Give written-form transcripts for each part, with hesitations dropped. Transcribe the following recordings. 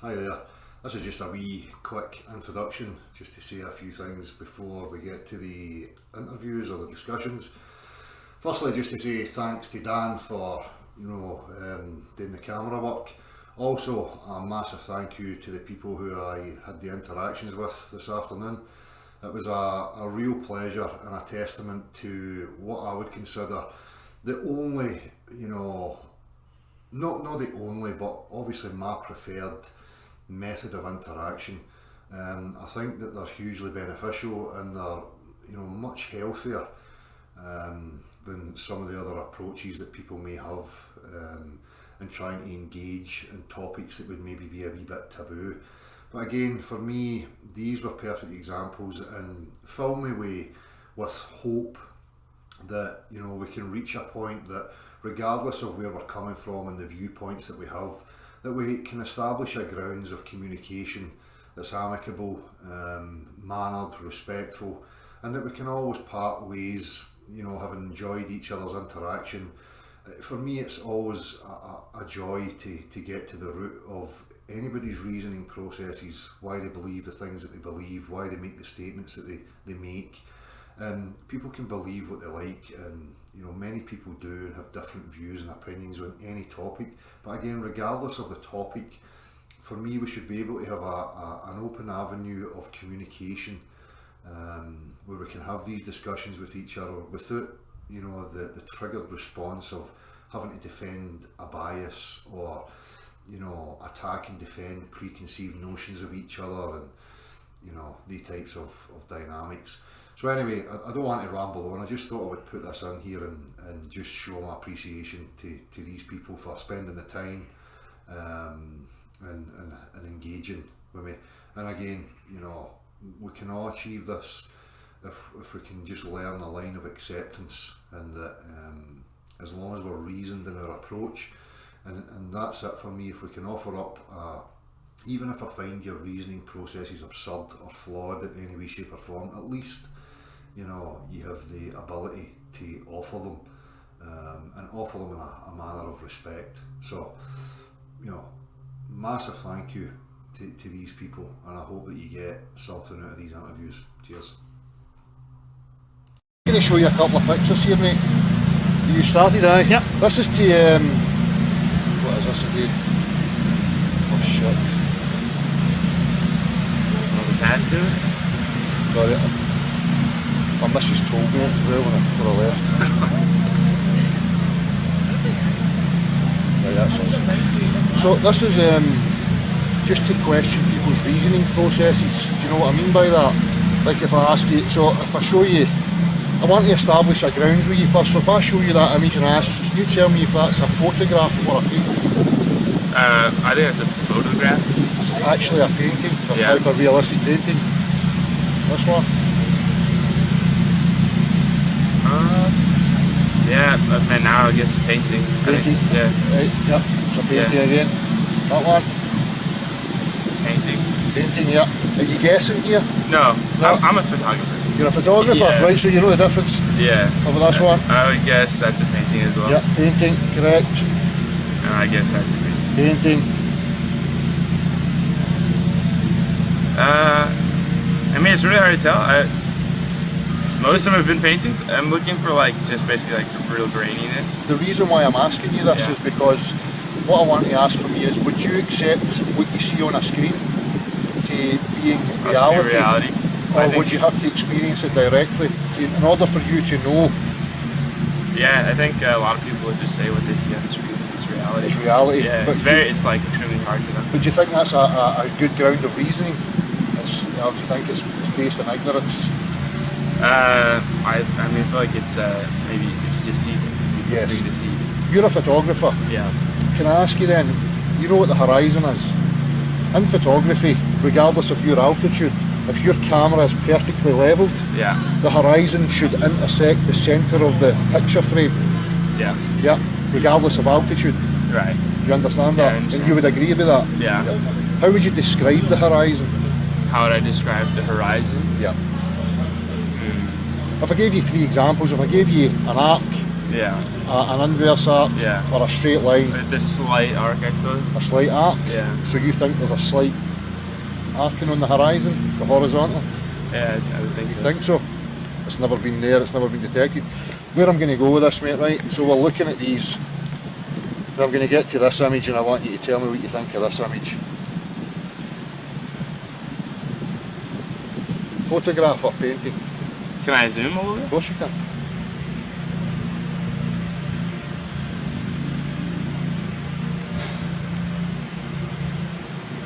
Hi there. This is just a wee quick introduction, just to say a few things before we get to the interviews or the discussions. Firstly, just to say thanks to Dan for doing the camera work. Also, a massive thank you to the people who I had the interactions with this afternoon. It was a real pleasure and a testament to what I would consider the only, not the only, but obviously my preferred method of interaction. I think that they're hugely beneficial and they're much healthier than some of the other approaches that people may have in trying to engage in topics that would maybe be a wee bit taboo. But again, for me, these were perfect examples and fill me with hope that we can reach a point that, regardless of where we're coming from and the viewpoints that we have, that we can establish a grounds of communication that's amicable, mannered, respectful, and that we can always part ways, having enjoyed each other's interaction. For me, it's always a joy to get to the root of anybody's reasoning processes, why they believe the things that they believe, why they make the statements that they make. People can believe what they like, and many people do and have different views and opinions on any topic. But again, regardless of the topic, for me, we should be able to have an open avenue of communication where we can have these discussions with each other without the triggered response of having to defend a bias or attack and defend preconceived notions of each other and the types of dynamics. So anyway, I don't want to ramble on. I just thought I would put this in here and just show my appreciation to these people for spending the time and engaging with me. And again, we can all achieve this if we can just learn a line of acceptance, and that as long as we're reasoned in our approach, and that's it for me. If we can offer up, even if I find your reasoning process is absurd or flawed in any way, shape or form, at least you have the ability to offer them and offer them in a manner of respect. So massive thank you to these people, and I hope that you get something out of these interviews. Cheers. I'm going to show you a couple of pictures here, mate. You started, aye? Yep. This is to what is this again? Oh shit. What the cats do? Got it. My missus told me as well when I left. Right, that's awesome. So this is just to question people's reasoning processes. Do you know what I mean by that? Like if I ask you, so if I show you, I want to establish a grounds with you first. So if I show you that image and I ask you, can you tell me if that's a photograph or a painting? I think it's a photograph. It's actually a painting, like a realistic painting. This one? And now I guess painting. Painting? Yeah. Right, yep, it's a painting again. That one? Painting. Painting, yeah. Are you guessing here? No, I'm a photographer. You're a photographer, Yeah. right, so you know the difference. Yeah. How about this one? I would guess that's a painting as well. Yeah, painting, correct. And I guess that's a painting. Painting. It's really hard to tell. Most of them have been paintings. I'm looking for just basically real graininess. The reason why I'm asking you this is because what I want to ask from you is, would you accept what you see on a screen to being reality? Or would you have to experience it directly in order for you to know? Yeah, I think a lot of people would just say what they see on the screen is reality. It's reality. Yeah, but it's extremely hard to know. But do you think that's a good ground of reasoning? Do you think it's based on ignorance? I feel like it's maybe it's deceiving. Yes. Deceiving. You're a photographer. Yeah. Can I ask you then, you know what the horizon is? In photography, regardless of your altitude, if your camera is perfectly levelled, the horizon should intersect the centre of the picture frame. Yeah. Yeah, regardless of altitude. Right. You understand that? Yeah, I understand. And you would agree with that? Yeah. How would you describe the horizon? How would I describe the horizon? Yeah. If I gave you 3 examples, if I gave you an arc, Yeah. An inverse arc, Yeah. or a straight line, The slight arc, I suppose. a slight arc. Yeah. So you think there's a slight arcing on the horizon, the horizontal? Yeah, I would think You so. think so? It's never been there, it's never been detected. Where I'm going to go with this, mate, right? So we're looking at these. Now I'm going to get to this image and I want you to tell me what you think of this image. Photograph or painting? Can I zoom a little bit? Of course you can.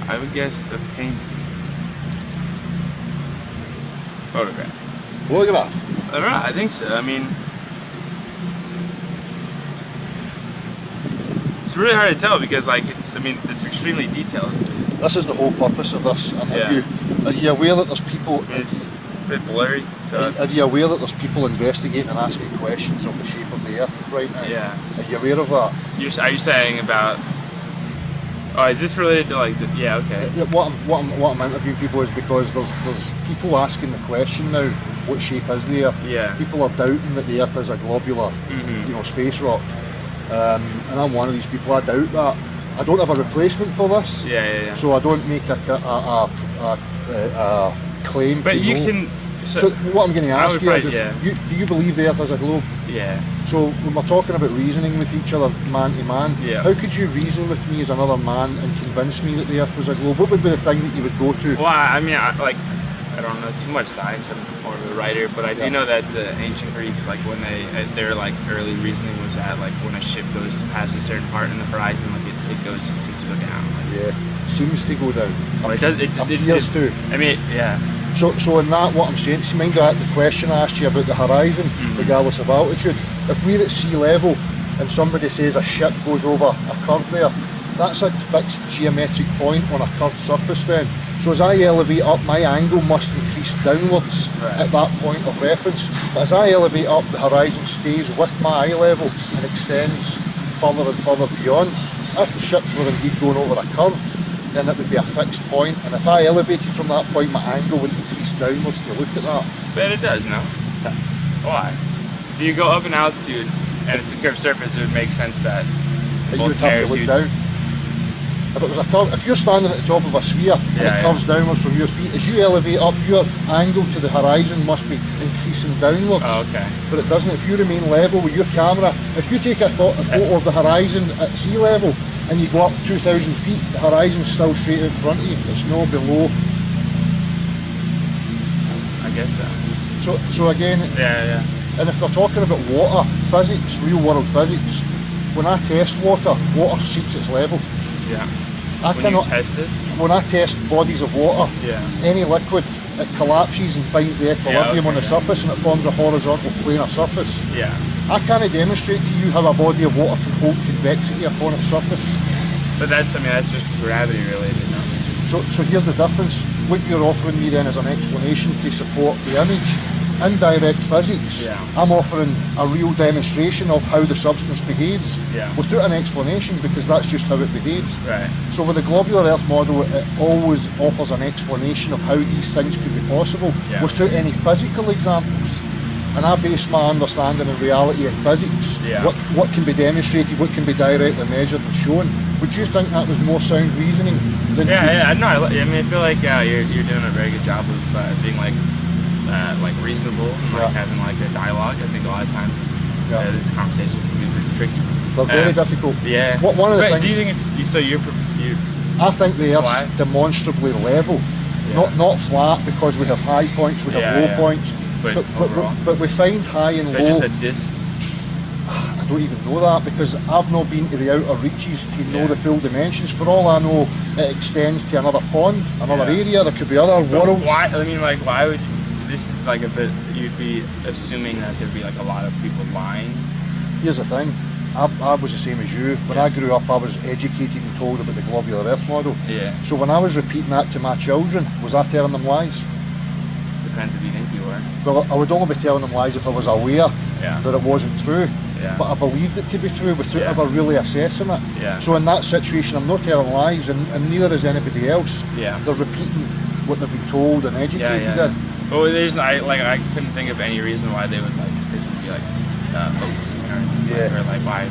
I would guess a painting. Photograph. Photograph? I don't know, I think so. I mean, it's really hard to tell because, like, it's extremely detailed. This is the whole purpose of this. And Yeah. are you aware that there's people... It's a bit blurry, so... Are you aware that there's people investigating and asking questions of the shape of the Earth right now? Yeah. Are you aware of that? Are you saying about... Oh, is this related to, like, yeah, okay. What I'm interviewing people is because there's people asking the question now, what shape is the Earth? Yeah. People are doubting that the Earth is a globular, space rock. And I'm one of these people. I doubt that. I don't have a replacement for this. Yeah. So I don't make a claim. But to you know. can... So what I'm going to ask you is, yeah. do you believe the Earth is a globe? Yeah. So when we're talking about reasoning with each other, man to man, Yeah. how could you reason with me as another man and convince me that the Earth was a globe? What would be the thing that you would go to? Well, I mean, I don't know too much science. I'm more of a writer, but I do know that the ancient Greeks, like when their like early reasoning was that like when a ship goes past a certain part in the horizon, like it seems to go down. Like Seems to go down. Well, it does. It appears to. I mean, yeah. So in that, what I'm saying, see, mind that the question I asked you about the horizon, regardless of altitude, if we're at sea level and somebody says a ship goes over a curve there, that's a fixed geometric point on a curved surface then. So as I elevate up, my angle must increase downwards at that point of reference. But as I elevate up, the horizon stays with my eye level and extends further and further beyond. If the ships were indeed going over a curve, then it would be a fixed point, and if I elevated from that point, my angle would increase downwards to look at that. But it does, no? Yeah. Why? If you go up in altitude and it's a curved surface, it would make sense that You would have to look down. If it was a curve, if you're standing at the top of a sphere and it curves downwards from your feet, as you elevate up, your angle to the horizon must be increasing downwards. Oh, okay. But it doesn't. If you remain level with your camera, if you take a photo of the horizon at sea level and you go up 2,000 feet, the horizon's still straight out in front of you. It's no below. I guess so. So again, Yeah. and if we're talking about water physics, real world physics, when I test water seeks its level. Yeah. I When you test it? When I test bodies of water, Yeah. any liquid, it collapses and finds the equilibrium on the surface and it forms a horizontal planar surface. Yeah. I can't demonstrate to you how a body of water can hold convexity upon its surface. But that's just gravity related, no? So here's the difference. What you're offering me then is an explanation to support the image. Indirect physics, I'm offering a real demonstration of how the substance behaves without an explanation, because that's just how it behaves. Right. So with the globular Earth model, it always offers an explanation of how these things could be possible without any physical examples. And I base my understanding of reality in physics. What can be demonstrated, what can be directly measured and shown. Would you think that was more sound reasoning than No, I mean, I feel like you're doing a very good job of being like reasonable and like having like a dialogue. I think a lot of times these conversations can be really tricky. They're very difficult. Yeah. One of the things. Do you think it's so? I think the Earth's demonstrably level, not flat, because we have high points, we have low points, but we find high and low. Just a disc. I don't even know that, because I've not been to the outer reaches to know the full dimensions. For all I know, it extends to another pond, another area. There could be other worlds. Why? I mean, like, why would? This is like a bit. You'd be assuming that there'd be like a lot of people lying. Here's the thing. I was the same as you. When I grew up, I was educated and told about the globular Earth model. Yeah. So when I was repeating that to my children, was I telling them lies? Depends if you think you were. Well, I would only be telling them lies if I was aware that it wasn't true. Yeah. But I believed it to be true without ever really assessing it. Yeah. So in that situation, I'm not telling lies, and neither is anybody else. Yeah. They're repeating what they've been told and educated in. Well, I couldn't think of any reason why they would be like hoax, you know, Yeah. or like why?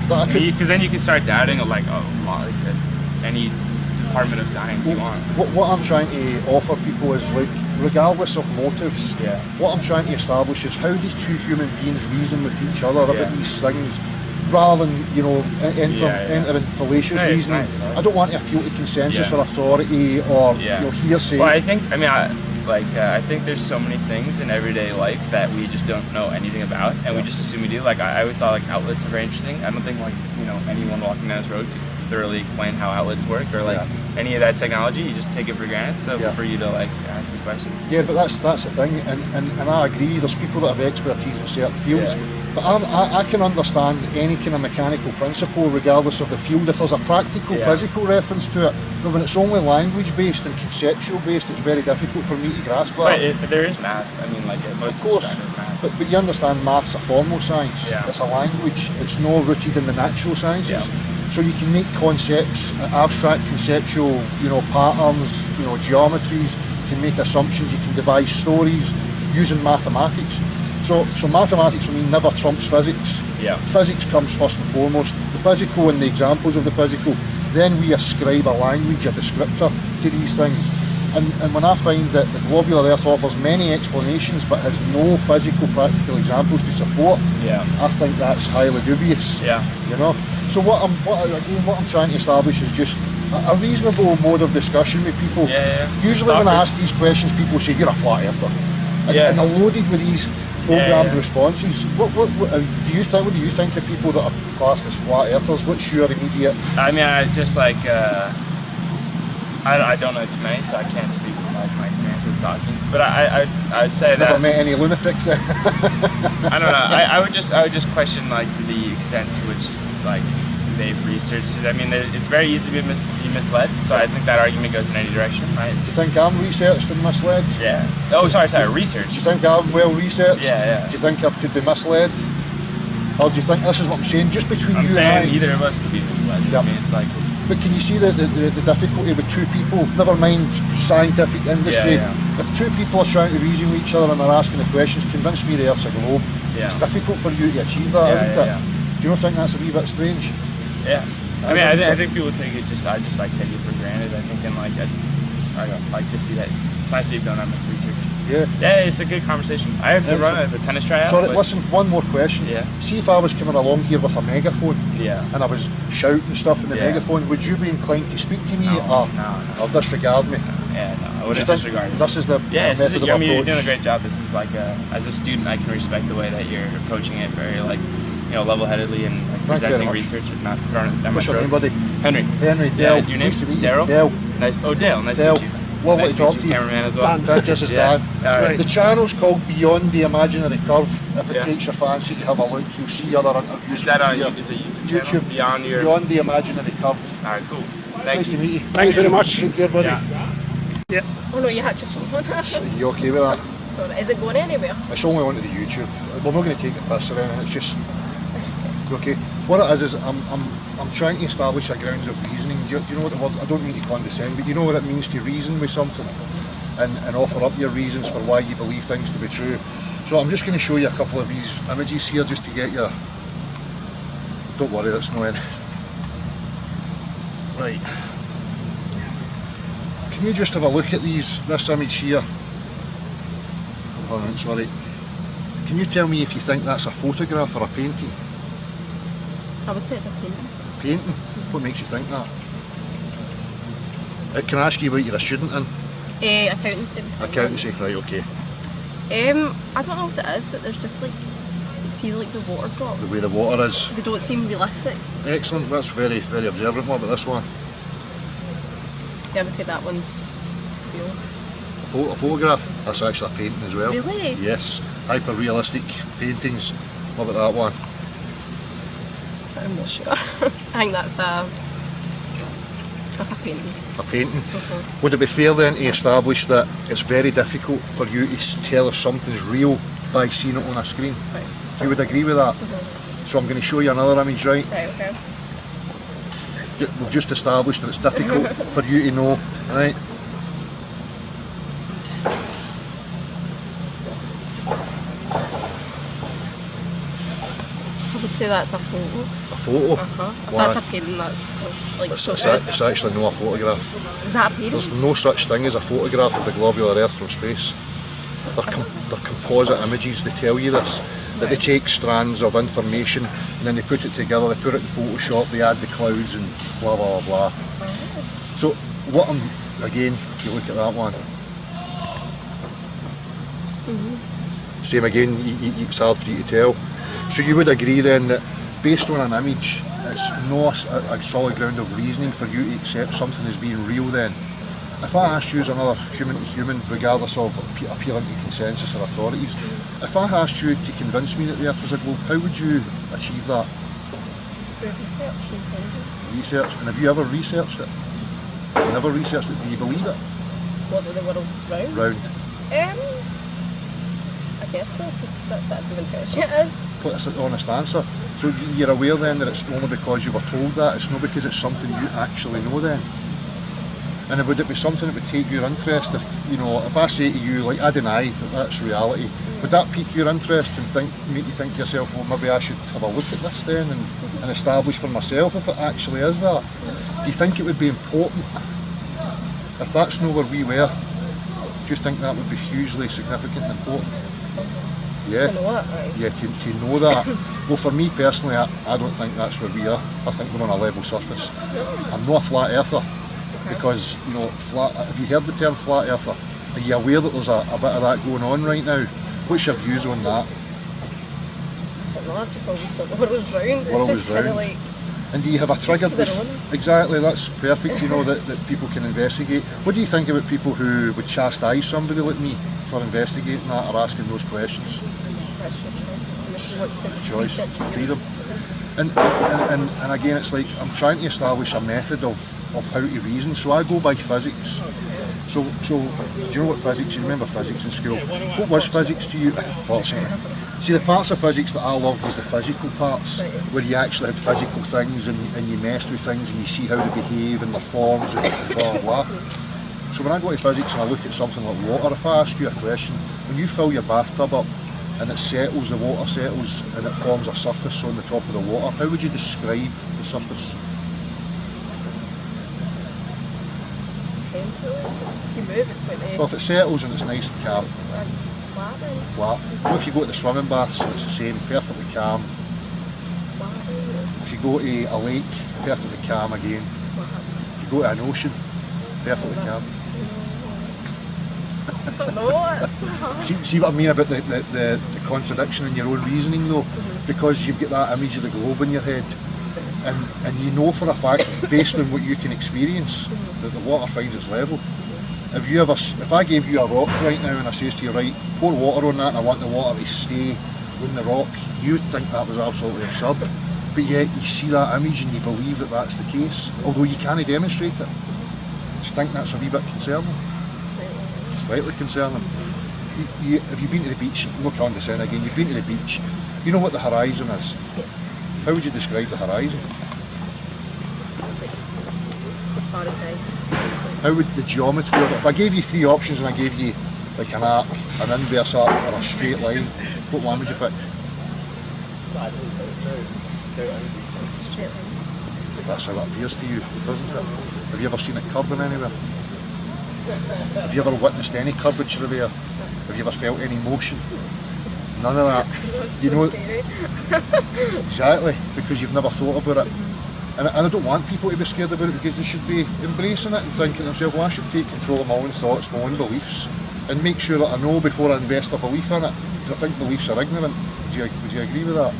But I could, Because then you can start doubting of like, oh, well, like any department of science you want. what I'm trying to offer people is, like, regardless of motives, Yeah. what I'm trying to establish is how do two human beings reason with each other Yeah. about these things, rather than, you know, Yeah. entering fallacious Nice, reasoning. nice, I like I don't want to appeal to consensus Yeah. or authority or Yeah. you know, hearsay. Well, I think there's so many things in everyday life that we just don't know anything about, and we just assume we do. Like I always thought like outlets are very interesting. I don't think like, you know, anyone walking down this road could thoroughly explain how outlets work or like any of that technology. You just take it for granted. So for you to like ask these questions. Yeah, but that's the thing, and I agree. There's people that have expertise in certain fields, but I can understand any kind of mechanical principle regardless of the field. If there's a practical, physical reference to it, but when it's only language based and conceptual based, it's very difficult for me to grasp that. But there is math. I mean, like most Of course, math. but you understand math's a formal science. Yeah. It's a language. It's not rooted in the natural sciences. Yeah. So you can make concepts, abstract conceptual, you know, patterns, you know, geometries. You can make assumptions. You can devise stories using mathematics. So mathematics for me never trumps physics. Yeah. Physics comes first and foremost. The physical and the examples of the physical. Then we ascribe a language, a descriptor to these things. And when I find that the globular Earth offers many explanations but has no physical practical examples to support, I think that's highly dubious. Yeah. You know. So what I'm trying to establish is just a reasonable mode of discussion with people. Usually when I ask these questions, people say you're a flat earther, and they're loaded with these programmed responses. What do you think? What do you think of people that are classed as flat earthers? What's your immediate? I mean, I just like. I don't know too many, so I can't speak from like my experience of talking. But I'd say that. Never met any lunatics. I don't know. I would just question like to the extent to which like they've researched it. I mean, it's very easy to be misled. So I think that argument goes in any direction, right? Do you think I'm researched and misled? Yeah. Oh, sorry, research. Do you think I'm well researched? Yeah. Do you think I could be misled? Or do you think this is what I'm saying? Just between I'm you and I. saying either of us could be misled. Yep. I mean, it's like. But can you see the difficulty with two people, never mind scientific industry, if two people are trying to reason with each other and they're asking the questions, convince me the Earth's a globe. It's difficult for you to achieve that, isn't it? Do you not think that's a wee bit strange? Yeah. I mean, I think people take it I just like take it for granted. I think, and like, I don't like to see that. It's nice that you've done that much research. Yeah. Yeah, it's a good conversation. I have to run a tennis tryout. Sorry, listen, one more question. Yeah. See if I was coming along here with a megaphone and I was shouting stuff in the megaphone, would you be inclined to speak to me or disregard me? Yeah, no, I wouldn't disregard it. This is the method of I mean, you're approach. doing a great job. This is like, as a student, I can respect the way that you're approaching it very, like, you know, level-headedly and like, presenting research and not throwing it down my What's your throat. name, buddy? Henry. Dale. Your name? Nice to meet you. Daryl? Dale. Nice. Oh, Dale. Nice to meet you. Lovely Nice to talk meet to you. you. Cameraman as well. This is Dan. Right. The channel's called Beyond the Imaginary Curve. If it takes your fancy to have a look, you'll see other interviews. Is that on here. it's a YouTube channel? Beyond the Imaginary Curve. Alright, cool. Nice to meet you. Thanks very much. Take care, buddy. Yeah. Oh no, you had your phone on. You okay with that? Sorry, is it going anywhere? It's only onto the YouTube. We're not going to take the piss or anything. It's just okay. What it is I'm trying to establish a grounds of reasoning. Do you know what the word? I don't mean to condescend, but you know what it means to reason with something, and offer up your reasons for why you believe things to be true. So I'm just going to show you a couple of these images here, just to get your. Don't worry, that's no end. Right. Can you just have a look at this image here? Hold on, sorry. Can you tell me if you think that's a photograph or a painting? I would say it's a painting. Painting? What makes you think that? Can I ask you what you're a student in? Accountancy. Accountancy, right, okay. I don't know what it is, but there's just like, you see like the water drops. The way the water is. They don't seem realistic. Excellent, that's very, very observant. What about this one? See, I would say that one's real. A photograph? That's actually a painting as well. Really? Yes, hyper-realistic paintings. What about that one? I'm not sure. I think that's a painting. A painting? Would it be fair then to establish that it's very difficult for you to tell if something's real by seeing it on a screen? Right. You would agree with that? So I'm going to show you another image, right? Right, okay. We've just established that it's difficult for you to know, right? you say that's a photo? A photo? If that's a painting, that's like It's actually not a photograph. Is that a painting? There's no such thing as a photograph of the globular Earth from space. They're composite images, they tell you this. That they take strands of information and then they put it together, they put it in Photoshop, they add the clouds and blah blah blah. So what again, if you look at that one, same again, it's hard for you to tell. So you would agree then that based on an image, it's not a solid ground of reasoning for you to accept something as being real then? If I asked you as another human to human, regardless of appealing to consensus or authorities, if I asked you to convince me that the Earth was a globe, how would you achieve that? Research. And have you ever researched it? Never researched it. Do you believe it? What, that the world's round? Round. I guess so, because that's what everyone tells you it is. But it's an honest answer. So you're aware then that it's only because you were told that, it's not because it's something you actually know then? And would it be something that would take your interest if, you know, if I say to you, like, I deny that that's reality, would that pique your interest and make you think to yourself, well, maybe I should have a look at this then and establish for myself if it actually is that? Do you think it would be important? If that's not where we were, do you think that would be hugely significant and important? Yeah. To know it, right? Yeah, to know that. Well, for me personally, I don't think that's where we are. I think we're on a level surface. I'm not a flat earther. Because, you know, have you heard the term flat earther? Are you aware that there's a bit of that going on right now? What's your views on that? I don't know, I've just always thought the world's round. World It's just kind of like... And do you have a trigger? Exactly, that's perfect, you know, that people can investigate. What do you think about people who would chastise somebody like me for investigating that or asking those questions? That's your Choice, freedom. And again, it's like, I'm trying to establish a method of how to reason, so I go by physics. So do you know what physics, you remember physics in school? What was physics to you? Unfortunately. See, the parts of physics that I loved was the physical parts, where you actually had physical things and you messed with things and you see how they behave and their forms and blah blah blah. So when I go to physics and I look at something like water, if I ask you a question, when you fill your bathtub up and it settles, the water settles and it forms a surface on the top of the water, how would you describe the surface? You move, it's quite nice. Well, if it settles and it's nice and calm. Flat then? Flat. Well, if you go to the swimming baths, it's the same, perfectly calm. Flat. If you go to a lake, perfectly calm again. If you go to an ocean, perfectly calm. I don't know, it's... See what I mean about the contradiction in your own reasoning though? Because you've got that image of the globe in your head. And you know for a fact, based on what you can experience, that the water finds its level. If I gave you a rock right now and I says to you, right, pour water on that and I want the water to stay on the rock, you'd think that was absolutely absurd. But yet you see that image and you believe that that's the case, although you can't demonstrate it. Do you think that's a wee bit concerning? Slightly concerning. Have you been to the beach? No condescending again, you've been to the beach. You know what the horizon is? Yes. How would you describe the horizon? As far as I can see. How would the geometry of it, if I gave you three options and I gave you like an arc, an inverse arc or a straight line, what one would you pick? Straight line. That's how it appears to you, doesn't it? Have you ever seen it curving anywhere? Have you ever witnessed any curvature there? Have you ever felt any motion? None of that. That's You so know, scary. exactly, because you've never thought about it. And I don't want people to be scared about it, because they should be embracing it and thinking to themselves, well, I should take control of my own thoughts, my own beliefs, and make sure that I know before I invest a belief in it, because I think beliefs are ignorant. Would you agree with that?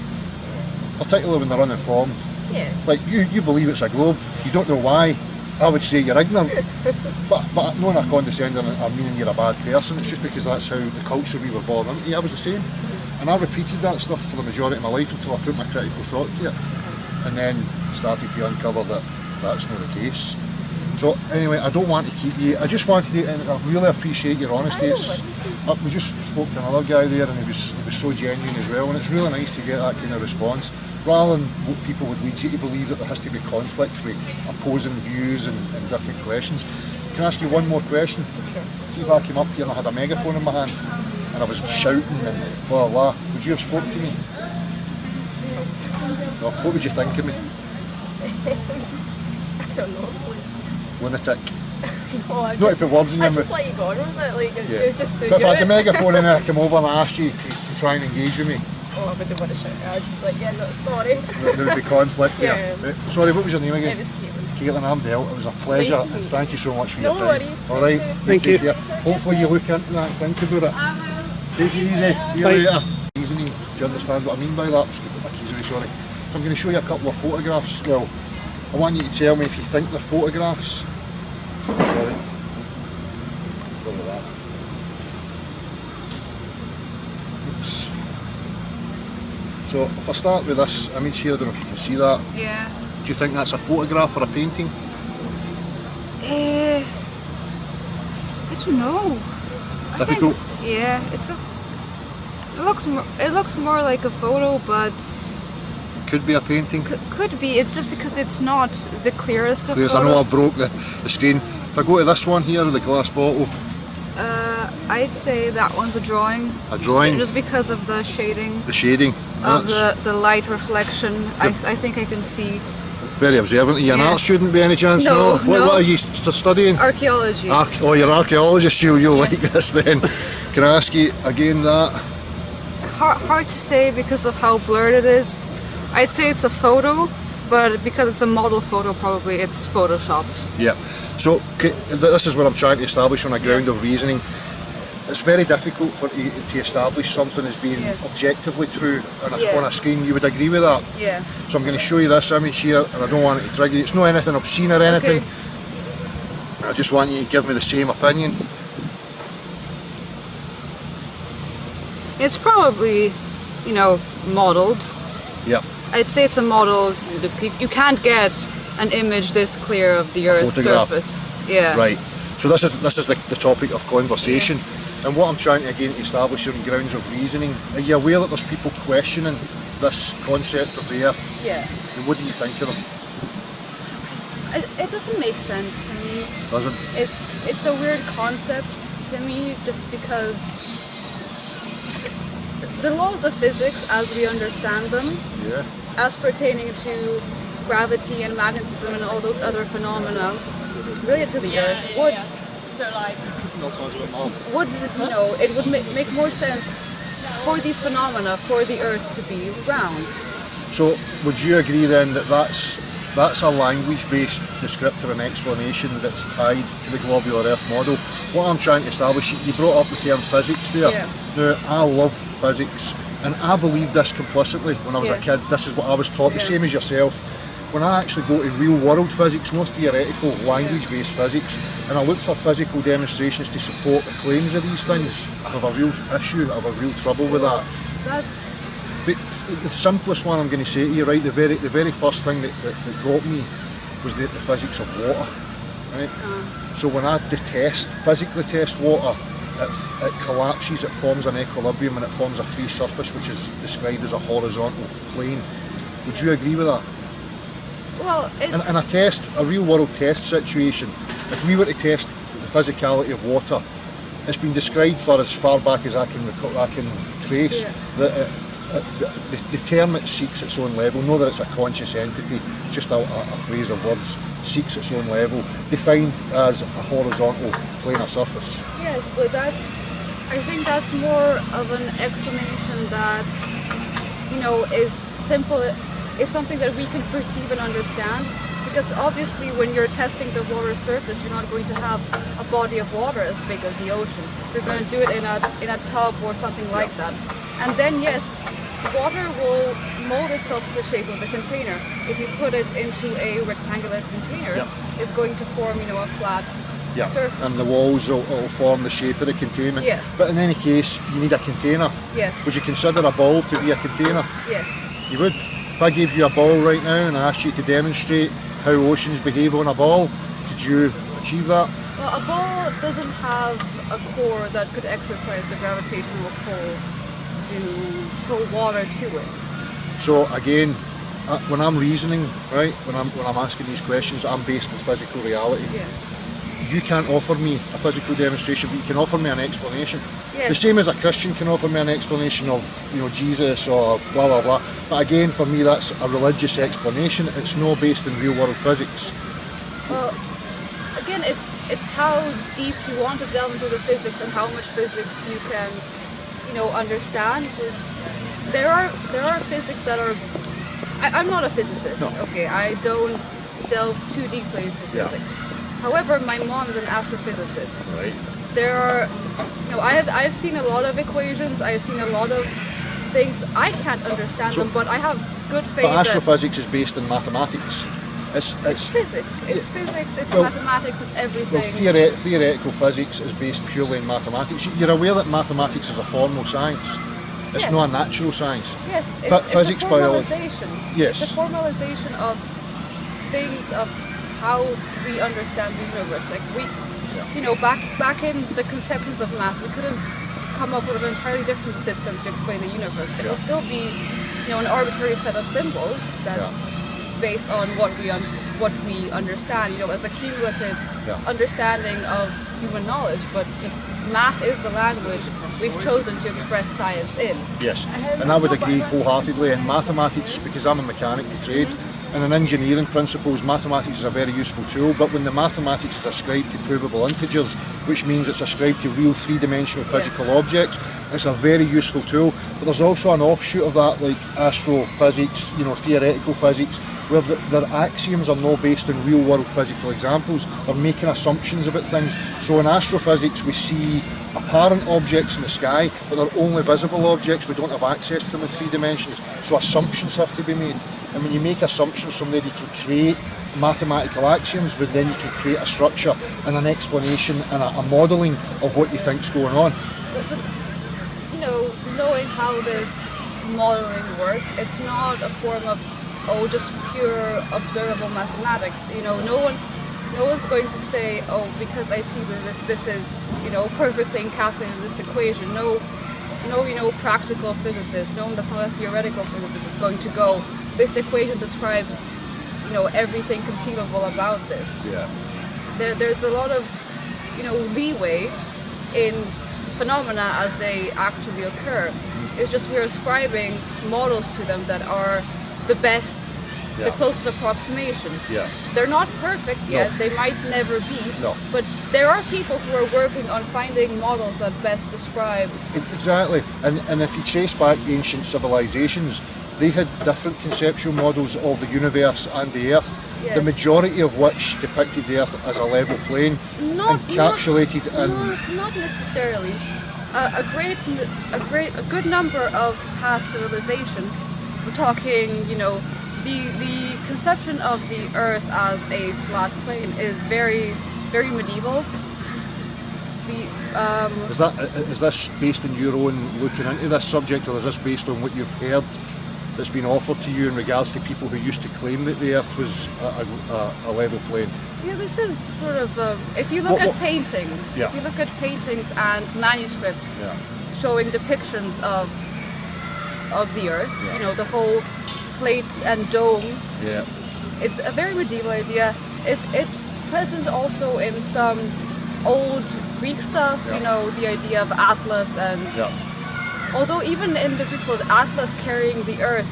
Particularly when they're uninformed. Yeah. Like, you believe it's a globe, you don't know why, I would say you're ignorant. but not in a condescending or meaning you're a bad person, it's just because that's how the culture we were born into. I was the same. And I repeated that stuff for the majority of my life until I put my critical thought to it. And then started to uncover that that's not the case. So anyway, I don't want to keep you, I just wanted to, and I really appreciate your honesty. We just spoke to another guy there and he was so genuine as well, and it's really nice to get that kind of response, rather than what people would lead you to believe that there has to be conflict with opposing views and different questions. Can I ask you one more question? Sure. See if I came up here and I had a megaphone in my hand and I was shouting and blah blah, would you have spoke to me? No, what would you think of me? I don't know. Lunatic. No, Not to put words in your I just mouth. let you go on with it, like, Yeah. it was just to But if do I had a it. megaphone and I come over and I asked you to try and engage with me, Oh, I wouldn't want to shout it. I was just like, yeah, no, sorry. there would be conflict there. Yeah. Sorry, what was your name again? It was Caitlin. Caitlin Amdale, it was a pleasure, Nice to meet and you. thank you so much for No your time. worries. Alright, Thank you. take care. Hopefully you look into that and think about it. Take it easy. See you Bye. later. Reasoning, do you understand what I mean by that? Just put my keys away, sorry. So I'm going to show you a couple of photographs. Well, I want you to tell me if you think they're photographs. Sorry. Sorry about that. Oops. So if I start with this image here, I don't know if you can see that. Yeah. Do you think that's a photograph or a painting? I don't know. Difficult. Yeah, it looks more like a photo, but Could be a painting. could be. It's just because it's not the clearest of Because I photos. know I broke the screen. If I go to this one here, the glass bottle, I'd say that one's a drawing. A drawing? Just because of the shading the shading. of That's the light reflection. I think I can see very observant. Are you an Yeah. art student by any chance? No, What, no. what are you studying? archaeology. Oh, you're an archaeologist, you'll like this then. Can I ask you again that? Hard to say because of how blurred it is. I'd say it's a photo, but because it's a model photo, probably it's photoshopped. Yeah. So this is what I'm trying to establish on a ground of reasoning. It's very difficult to establish something as being Yeah. objectively true Yeah. on a screen. You would agree with that? Yeah. So I'm going to show you this image here, and I don't want it to trigger you. It's not anything obscene or anything. Okay. I just want you to give me the same opinion. It's probably, modeled. Yeah. I'd say it's a model. You can't get an image this clear of the Earth's photograph. surface. Yeah. Right. So this is the topic of conversation, and what I'm trying to again establish on grounds of reasoning. Are you aware that there's people questioning this concept of the Earth? Yeah. And what do you think of them? It doesn't make sense to me. Doesn't? It's a weird concept to me, just because the laws of physics, as we understand them, Yeah. as pertaining to gravity and magnetism and all those other phenomena related to the Earth, would it would make more sense for these phenomena for the Earth to be round. So would you agree then that that's a language-based descriptor and explanation that's tied to the globular Earth model? What I'm trying to establish, you brought up the term physics there. Yeah. Now, I love physics, and I believed this complicitly when I was a Yeah. kid. This is what I was taught, the Yeah. same as yourself. When I actually go to real-world physics, no theoretical, language-based physics, and I look for physical demonstrations to support the claims of these things, I have a real issue, I have a real trouble with that. That's But the simplest one I'm going to say to you, right, the very first thing that got me was the physics of water, right? So when I physically test water, it collapses, it forms an equilibrium, and it forms a free surface, which is described as a horizontal plane. Would you agree with that? well, it's In a real world test situation, if we were to test the physicality of water, it's been described for as far back as I can trace that the term it seeks its own level, not that it's a conscious entity, just a phrase of words, seeks its own level, defined as a horizontal planar surface. yes, but I think that's more of an explanation that is simple, is something that we can perceive and understand. Because obviously, when you're testing the water surface, you're not going to have a body of water as big as the ocean. You're going to do it in a tub or something like that. And then yes, water will mold itself to the shape of the container. If you put it into a rectangular container, it's going to form, a flat surface. And the walls will form the shape of the containment. Yeah. But in any case, you need a container. Yes. Would you consider a ball to be a container? Yes. You would. If I gave you a ball right now and I asked you to demonstrate how oceans behave on a ball, could you achieve that? Well, a ball doesn't have a core that could exercise the gravitational pull to pull water to it. So again, when I'm reasoning, right, when I'm asking these questions, I'm based on physical reality. Yeah. You can't offer me a physical demonstration, but you can offer me an explanation. Yes. The same as a Christian can offer me an explanation of, Jesus or blah blah blah. But again, for me, that's a religious explanation. It's not based in real world physics. Well, again, it's how deep you want to delve into the physics and how much physics you can, understand. There are physics that are. I'm not a physicist. No. Okay, I don't delve too deeply into physics. However, my mom is an astrophysicist. Right. There are, I've seen a lot of equations. I've seen a lot of things. I can't understand them, but I have good faith. But astrophysics is based in mathematics. It's physics. It's physics. It's well, mathematics. It's everything. Well, theoretical physics is based purely in mathematics. You're aware that mathematics is a formal science. It's Yes. not a natural science. Yes, Physics, it's a biology. formalization. Yes. It's a formalization of things of how we understand the universe. Like back in the conceptions of math, we couldn't come up with an entirely different system to explain the universe. It will still be, an arbitrary set of symbols that's based on what we understand. As a cumulative understanding of human knowledge. But just math is the language we've chosen to express science in. Yes, and I would agree wholeheartedly. In mathematics, because I'm a mechanic to trade, and in engineering principles, mathematics is a very useful tool, but when the mathematics is ascribed to provable integers, which means it's ascribed to real three-dimensional physical objects, it's a very useful tool. But there's also an offshoot of that, like astrophysics, theoretical physics, where their axioms are not based on real-world physical examples. They're making assumptions about things. So in astrophysics, we see apparent objects in the sky, but they're only visible objects. We don't have access to them in 3 dimensions. So assumptions have to be made. And when you make assumptions from there, you can create mathematical axioms, but then you can create a structure and an explanation and a modelling of what you think's going on. But, knowing how this modeling works, it's not a form of just pure observable mathematics. No one's going to say, because I see that this is, perfectly encapsulated in this equation. No, practical physicist, no one that's not a theoretical physicist is going to go, this equation describes, everything conceivable about this. Yeah. There's a lot of, leeway in phenomena as they actually occur. It's just we're ascribing models to them that are the best, the closest approximation. Yeah. They're not perfect yet, they might never be, but there are people who are working on finding models that best describe. Exactly, and if you trace back ancient civilizations, they had different conceptual models of the universe and the Earth, the majority of which depicted the Earth as a level plane, encapsulated in... Not necessarily. A good number of past civilization, we're talking, the conception of the Earth as a flat plane is very, very medieval. Is this based on your own looking into this subject, or is this based on what you've heard that's been offered to you in regards to people who used to claim that the Earth was a level plane? Yeah, this is sort of, if you look at paintings, if you look at paintings and manuscripts showing depictions of the Earth, the whole plate and dome, it's a very medieval idea. It's present also in some old Greek stuff, the idea of Atlas, and although even in the Greek world, Atlas carrying the Earth,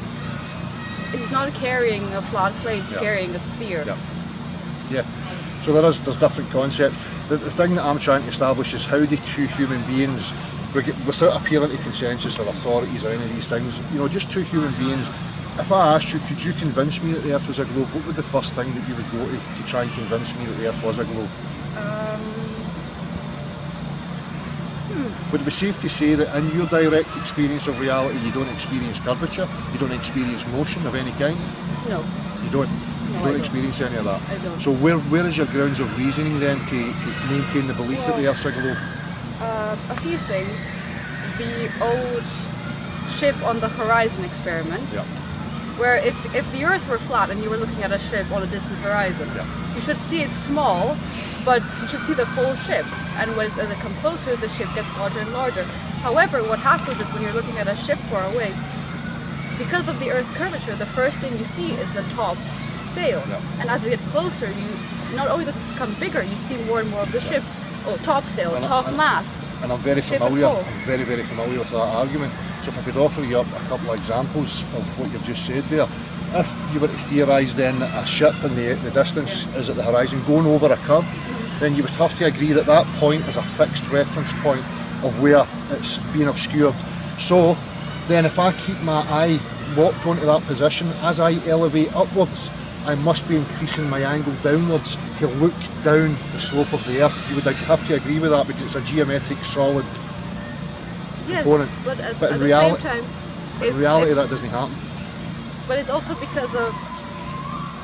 he's not carrying a flat plate, he's carrying a sphere. Yeah, so there's different concepts. The thing that I'm trying to establish is how do two human beings, without appealing to consensus or authorities or any of these things, just two human beings, if I asked you, could you convince me that the Earth was a globe, what would the first thing that you would go to try and convince me that the Earth was a globe? Would it be safe to say that in your direct experience of reality, you don't experience curvature, you don't experience motion of any kind? No. You don't? No, you don't experience any of that? I don't. So where is your grounds of reasoning then to maintain the belief that the Earth's a globe? A few things. The old ship on the horizon experiment, where if the Earth were flat and you were looking at a ship on a distant horizon, you should see it small, but you should see the full ship. And as it comes closer, the ship gets larger and larger. However, what happens is when you're looking at a ship far away, because of the Earth's curvature, the first thing you see is the top sail. And as you get closer, not only does it become bigger, you see more and more of the ship. Top sail, top mast. And I'm very familiar. I'm very, very familiar with that argument. So if I could offer you up a couple of examples of what you've just said there. If you were to theorise then that a ship in the distance is at the horizon going over a curve, then you would have to agree that that point is a fixed reference point of where it's being obscured. So then if I keep my eye locked onto that position, as I elevate upwards, I must be increasing my angle downwards to look down the slope of the Earth. You would have to agree with that because it's a geometric solid component. But at in the same time, in reality that doesn't happen. But it's also because of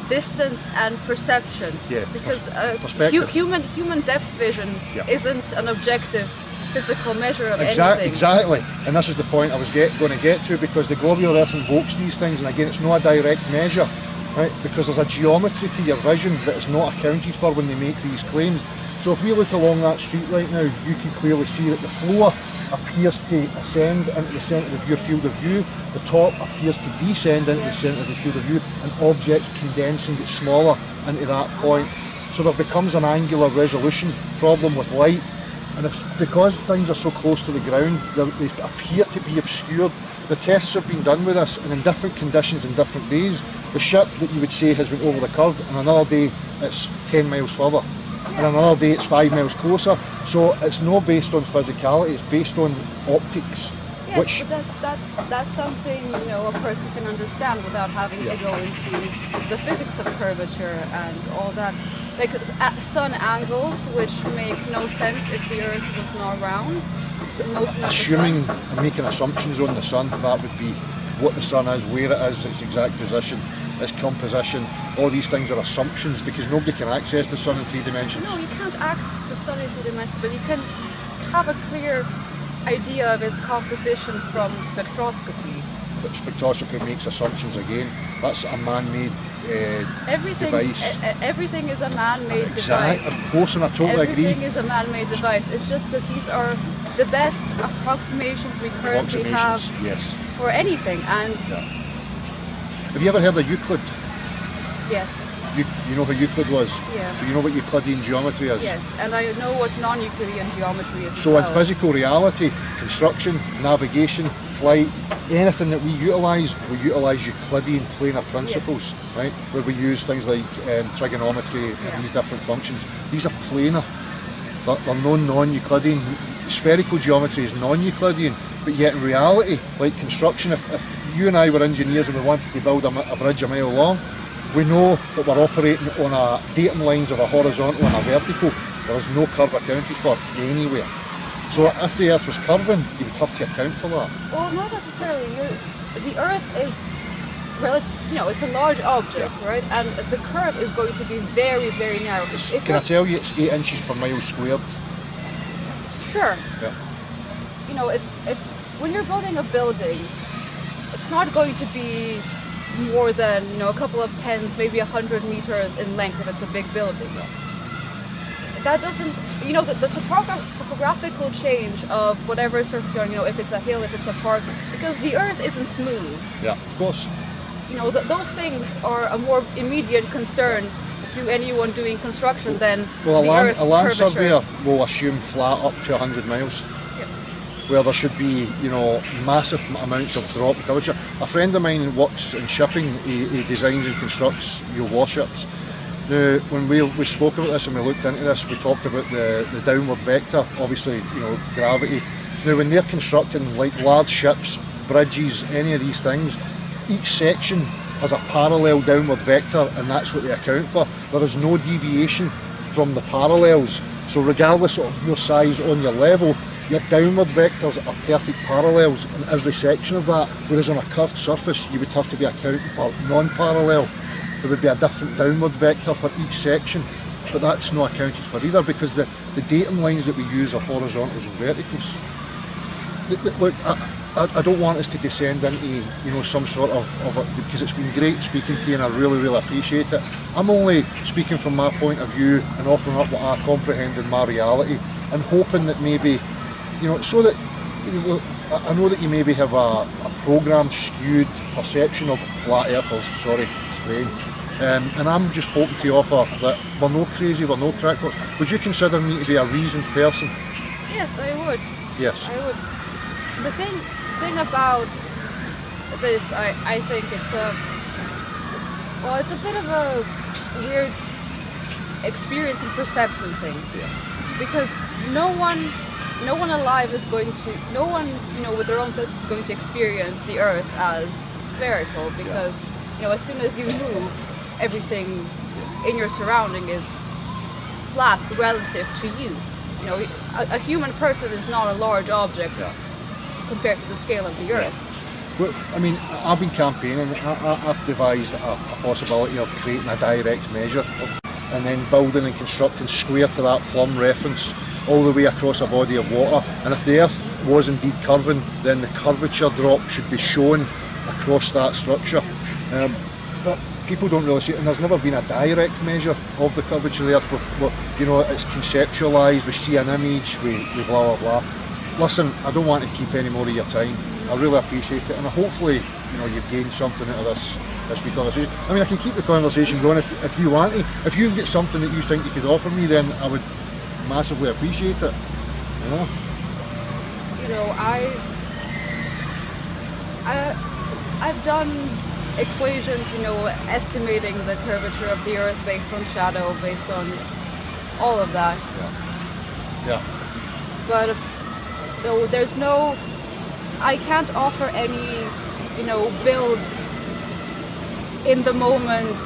distance and perception. Yeah, because perspective. human depth vision isn't an objective physical measure of anything. Exactly, and this is the point I was going to get to, because the globular Earth invokes these things, and again it's not a direct measure, right? Because there's a geometry to your vision that is not accounted for when they make these claims. So if we look along that street right now, you can clearly see that the floor appears to ascend into the centre of your field of view, the top appears to descend into the centre of the field of view, and objects condense and get smaller into that point. So there becomes an angular resolution problem with light, and because things are so close to the ground, they appear to be obscured. The tests have been done with this, and in different conditions and different days, the ship that you would say has went over the curve, and another day it's 10 miles further. And another day it's 5 miles closer. So it's not based on physicality, it's based on optics. Yes, but that's something, you know, a person can understand without having to go into the physics of curvature and all that. Like sun angles, which make no sense if the Earth was not round. Assuming and making assumptions on the sun, that would be what the sun is, where it is, its exact position, its composition. All these things are assumptions because nobody can access the sun in 3 dimensions. No, you can't access the sun in 3 dimensions, but you can have a clear idea of its composition from spectroscopy. But spectroscopy makes assumptions again. That's a man-made device. Everything is a man-made device. Of course, and I totally agree. Everything is a man-made device. It's just that these are the best approximations we currently have for anything. And have you ever heard of Euclid? Yes. You know who Euclid was? Yeah. So you know what Euclidean geometry is? Yes, and I know what non-Euclidean geometry is. So in physical reality, construction, navigation, flight, anything that we utilise Euclidean planar principles, right? Where we use things like trigonometry and these different functions. These are planar. They're non-Euclidean. Spherical geometry is non-Euclidean, but yet in reality, like construction, if you and I were engineers and we wanted to build a bridge a mile long, we know that we're operating on a datum lines of a horizontal and a vertical. There is no curve accounted for anywhere. So if the Earth was curving, you would have to account for that. Well, not necessarily. The Earth is, well, it's a large object, right? And the curve is going to be very, very narrow. Can I tell you it's 8 inches per mile squared? Sure. Yeah. You know, when you're building a building, it's not going to be more than, you know, a couple of tens, maybe 100 meters in length if it's a big building. That doesn't, you know, the topographical change of whatever surface you're on, you know, if it's a hill, if it's a park, because the Earth isn't smooth. Yeah, of course. You know, those things are a more immediate concern to anyone doing construction than the Earth's a land curvature. surveyor will assume flat up to 100 miles. Where there should be, you know, massive amounts of drop curvature. A friend of mine works in shipping. He designs and constructs warships. Now, when we spoke about this and we looked into this, we talked about the downward vector, obviously, you know, gravity. Now, when they're constructing like large ships, bridges, any of these things, each section has a parallel downward vector, and that's what they account for. There is no deviation from the parallels. So regardless of your size on your level, your downward vectors are perfect parallels in every section of that, whereas on a curved surface you would have to be accounting for non-parallel. There would be a different downward vector for each section, but that's not accounted for either because the datum lines that we use are horizontals and verticals. Look, I don't want us to descend into, you know, some sort of because it's been great speaking to you and I really, really appreciate it. I'm only speaking from my point of view and offering up what I comprehend in my reality and hoping that maybe, you know, so that, you know, I know that you maybe have a programmed, skewed perception of flat earthers, sorry, explain. And I'm just hoping to offer that we're no crazy, we're no crackpots. Would you consider me to be a reasoned person? Yes, I would. Yes. I would. The thing about this, I think it's a bit of a weird experience and perception thing. Yeah. Because no one alive is going to, no one, with their own senses is going to experience the Earth as spherical, because, as soon as you move, everything in your surrounding is flat relative to you. A human person is not a large object compared to the scale of the Earth. Well, I mean, I've been campaigning. I've devised a possibility of creating a direct measure and then building and constructing square to that plumb reference all the way across a body of water. And if the Earth was indeed curving, then the curvature drop should be shown across that structure. But people don't really see it, and there's never been a direct measure of the curvature of the Earth. It's conceptualised, we see an image, we blah blah blah. Listen, I don't want to keep any more of your time. I really appreciate it, and hopefully, you've gained something out of this week's conversation. I mean, I can keep the conversation going if you want to. If you've got something that you think you could offer me, then I would massively appreciate it. I've done equations, estimating the curvature of the Earth based on shadow, based on all of that. Yeah. But there's no, I can't offer any, build in the moment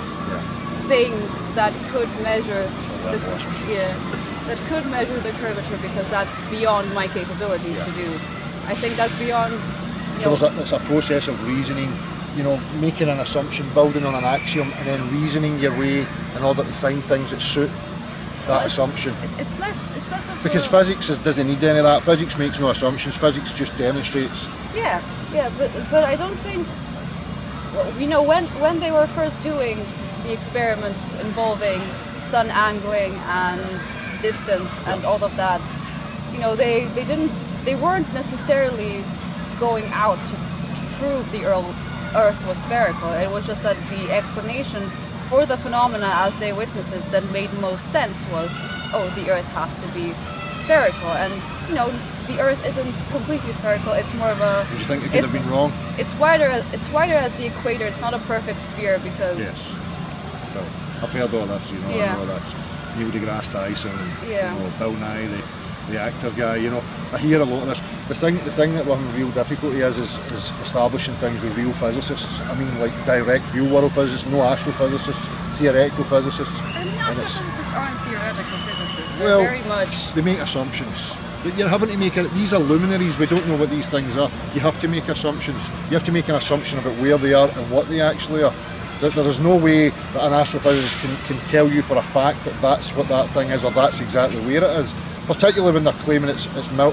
thing that could measure that could measure the curvature, because that's beyond my capabilities to do. I think that's beyond. So it's a process of reasoning, making an assumption, building on an axiom, and then reasoning your way in order to find things that suit that assumption. It's less of because physics doesn't need any of that. Physics makes no assumptions. Physics just demonstrates. Yeah, but I don't think. When they were first doing the experiments involving sun angling and distance and all of that, they weren't necessarily going out to prove the Earth was spherical. It was just that the explanation for the phenomena as they witnessed it that made most sense was, the Earth has to be spherical, and the Earth isn't completely spherical. It's more of a. Do you think it could have been wrong? It's wider at the equator. It's not a perfect sphere because. Yes. Well, I've heard all this. I know this. Neil deGrasse Tyson and Bill Nye, the actor guy. I hear a lot of this. The thing that we're having real difficulty is establishing things with real physicists. I mean, like direct real world physicists, no astrophysicists, theoretical physicists. I mean, astrophysicists aren't theoretical physicists. They're very much. They make assumptions. But you're having to make it. These are luminaries. We don't know what these things are. You have to make assumptions. You have to make an assumption about where they are and what they actually are. There is no way that an astrophysicist can tell you for a fact that that's what that thing is, or that's exactly where it is. Particularly when they're claiming it's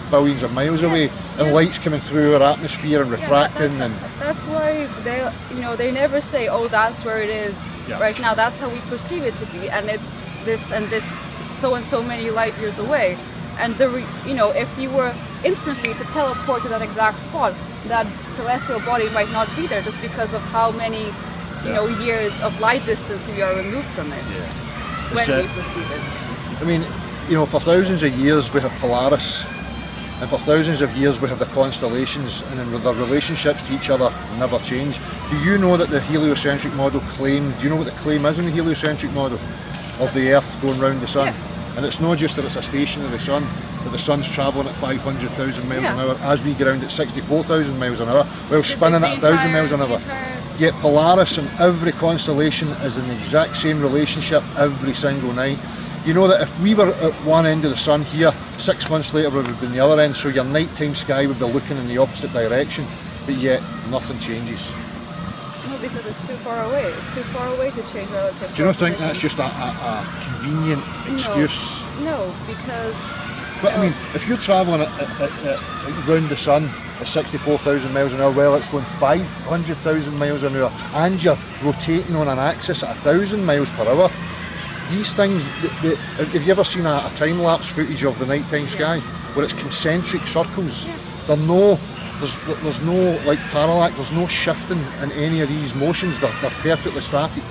billions of miles away, and light's coming through our atmosphere and refracting. That's why they never say, that's where it is right now. That's how we perceive it to be, and it's this and this so and so many light years away. And if you were instantly to teleport to that exact spot, that celestial body might not be there just because of how many years of light distance we are removed from it when we perceive it. I mean, for thousands of years we have Polaris, and for thousands of years we have the constellations, and then their relationships to each other never change. Do you know that the heliocentric model do you know what the claim is in the heliocentric model of the Earth going round the Sun? Yes. And it's not just that it's a stationary sun, but the sun's travelling at 500,000 miles an hour as we get around at 64,000 miles an hour, while spinning at 1,000 miles an hour. Yet Polaris and every constellation is in the exact same relationship every single night. You know that if we were at one end of the sun here, 6 months later we would be in the other end, so your nighttime sky would be looking in the opposite direction, but yet nothing changes. No, because it's too far away. It's too far away to change relative. Do you not think that's just a convenient excuse? No, because. But I mean, if you're travelling around the sun at 64,000 miles an hour, well, it's going 500,000 miles an hour, and you're rotating on an axis at 1,000 miles per hour. These things, have you ever seen a time-lapse footage of the nighttime sky where it's concentric circles? There's no like parallax, there's no shifting in any of these motions, they're perfectly static,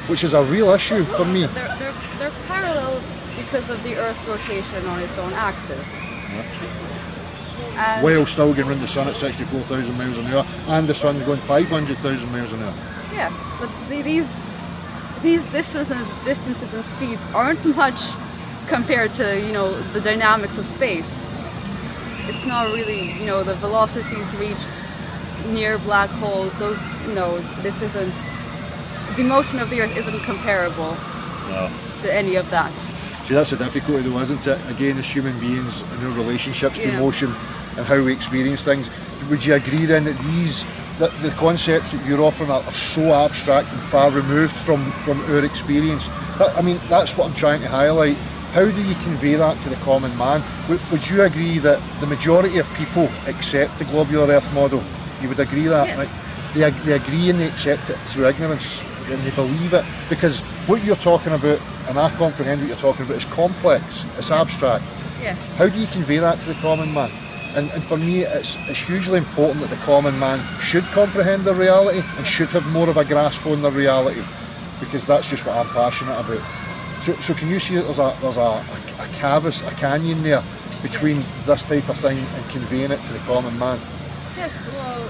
which is a real issue for me. They're parallel because of the Earth's rotation on its own axis. And while still going round the sun at 64,000 miles an hour, and the sun's going 500,000 miles an hour. yeah, but these distances and speeds aren't much compared to, you know, the dynamics of space. It's not really, you know, the velocities reached near black holes. Those, you know, this isn't. The motion of the Earth isn't comparable to any of that. See, that's the difficulty though, isn't it? Again, as human beings and our relationships to Yeah. motion and how we experience things. Would you agree then that the concepts that you're offering are so abstract and far removed from our experience? I mean, that's what I'm trying to highlight. How do you convey that to the common man? Would you agree that the majority of people accept the globular Earth model? You would agree that? Yes. Right? They agree and they accept it through ignorance and they believe it, because what you're talking about, and I comprehend what you're talking about, is complex, it's abstract. Yes. How do you convey that to the common man? And for me, it's hugely important that the common man should comprehend their reality and should have more of a grasp on their reality, because that's just what I'm passionate about. So can you see that there's a canyon there between this type of thing and conveying it to the common man? Yes, well,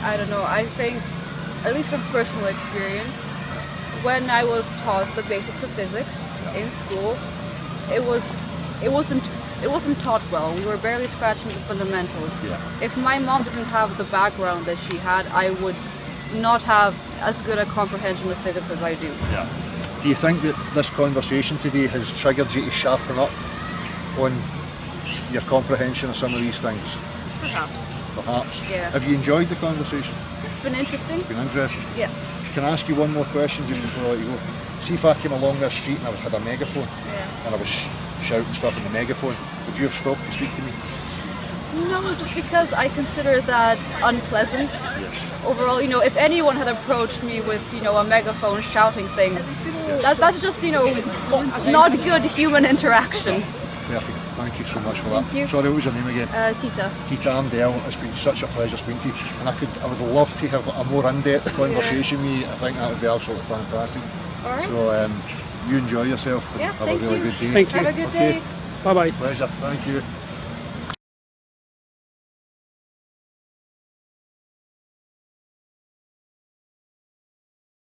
I don't know. I think, at least from personal experience, when I was taught the basics of physics in school, it wasn't taught well. We were barely scratching the fundamentals. Yeah. If my mom didn't have the background that she had, I would not have as good a comprehension of physics as I do. Yeah. Do you think that this conversation today has triggered you to sharpen up on your comprehension of some of these things? Perhaps. Perhaps. Yeah. Have you enjoyed the conversation? It's been interesting. Been interesting? Yeah. Can I ask you one more question just before I let you go? See, if I came along this street and I had a megaphone Yeah. and I was shouting stuff in the megaphone, would you have stopped to speak to me? No, just because I consider that unpleasant. Yes. Overall, you know, if anyone had approached me with, you know, a megaphone shouting things, that's just, you know, not good human interaction. Perfect. Thank you so much for that. Thank you. Sorry, what was your name again? Tita. Tita, I'm Dale. It's been such a pleasure speaking to you, and I would love to have a more in-depth conversation with you. I think that would be absolutely fantastic. All right. So you enjoy yourself. And Yeah, have thank a really you. good day. Thank you. Have a good Okay. day. Bye bye. Pleasure. Thank you.